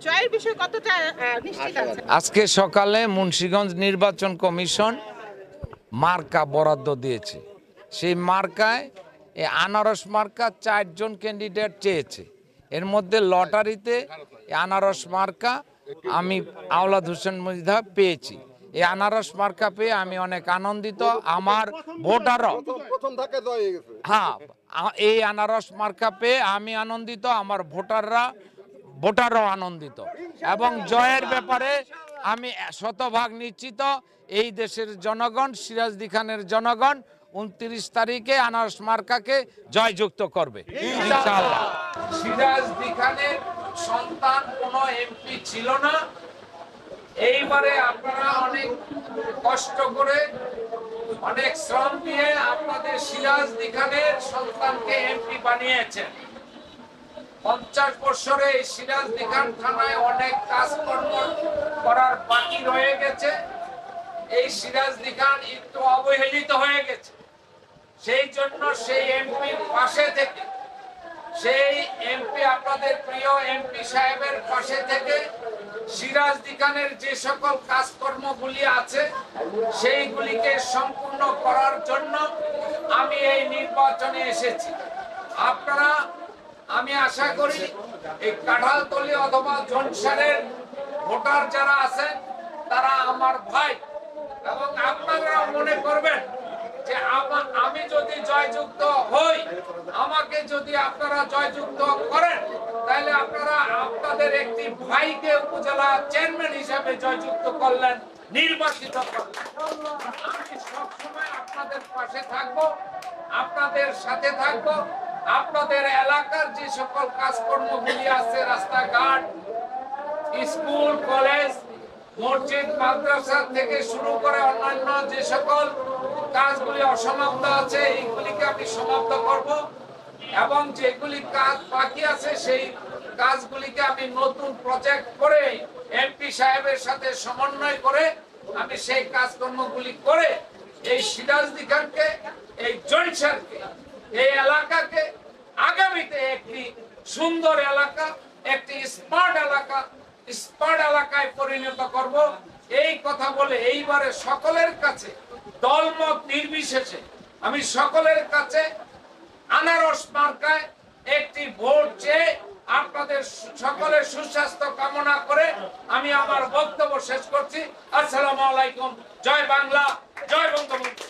জয়ের বিষয়ে কতটা নিশ্চিত আছেন? আজকে সকালে মুন্সিগঞ্জ নির্বাচন কমিশন মার্কা বরাদ্দ দিয়েছে। সেই মার্কায় আনারস মার্কা 4 জন ক্যান্ডিডেট চেয়েছে। এর মধ্যে লটারিতে আনারস মার্কা আমি আওলাদ হোসেন মৃধা পেয়েছি। এই আনারস মার্কা পেয়ে আমি অনেক আনন্দিত। আমার ভোটারও হ্যাঁ, এই আনারস মার্কা পেয়ে আমি আনন্দিত, আমার ভোটারও আনন্দিত এবং জয়ের ব্যাপারে আমি শতভাগ নিশ্চিত। এই দেশের জনগণ, সিরাজদি খানের জনগণ 29 তারিখে আনারস মার্কাকে জয়যুক্ত করবে ইনশাআল্লাহ। সিরাজদি খানের সন্তান কোনো এমপি ছিল না। এইবারে আপনারা অনেক কষ্ট করে, অনেক শ্রম দিয়ে আপনাদের সিরাজদি খানের সন্তানকে এমপি বানিয়েছেন। 50 বছরে এই সিরাজদি খান থানায় অনেক কাজকর্ম করার বাকি রয়ে গেছে। এই সিরাজদি খান একটু অবহেলিত হয়ে গেছে। সেই জন্য সেই এমপির পাশে থেকে, সেই এমপি আপনাদের প্রিয় এমপি সাহেবের পাশে থেকে সিরাজদি খানের যে সকল কাজকর্মগুলি আছে সেইগুলিকে সম্পূর্ণ করার জন্য আমি এই নির্বাচনে এসেছি। আপনারা, আমি আশা করি এই কাঁঠালতলী অথবা জনসারের ভোটার যারা আছেন তারা আমার ভাই, এবং আপনারা মনে করবেন যে আমি যদি জয়যুক্ত হই, আমাকে যদি আপনারা জয়যুক্ত করেন, তাহলে আপনারা আপনাদের একটি ভাইকে উপজেলা চেয়ারম্যান হিসাবে জয়যুক্ত করলেন, নির্বাচিত করলেন। আমি সবসময় আপনাদের পাশে থাকবো, আপনাদের সাথে থাকবো। আপনাদের এলাকার যে সকল কাজকর্মগুলি আছে, রাস্তাঘাট, স্কুল, কলেজ, মসজিদ, মাদ্রাসা থেকে শুরু করে অন্যান্য যে সকল কাজগুলি অসমাপ্ত আছে এইগুলিকে আমি সমাপ্ত করব, এবং যেগুলি কাজ বাকি আছে সেই কাজগুলিকে আমি নতুন প্রজেক্ট করে এমপি সাহেবের সাথে সমন্বয় করে আমি সেই কাজকর্মগুলি করে এই সিরাজদি খানকে, এই জনসারকে, এই এলাকাকে আগামীতে একটি সুন্দর এলাকা, একটি স্মার্ট এলাকায় পরিণত করব। এই কথা বলে এইবারে সকলের কাছে দলমত নির্বিশেষে আমি সকলের কাছে আনারস মার্কায় একটি ভোট চেয়ে আপনাদের সকলের সুস্বাস্থ্য কামনা করে আমি আমার বক্তব্য শেষ করছি। আসসালামু আলাইকুম। জয় বাংলা, জয় বঙ্গবন্ধু।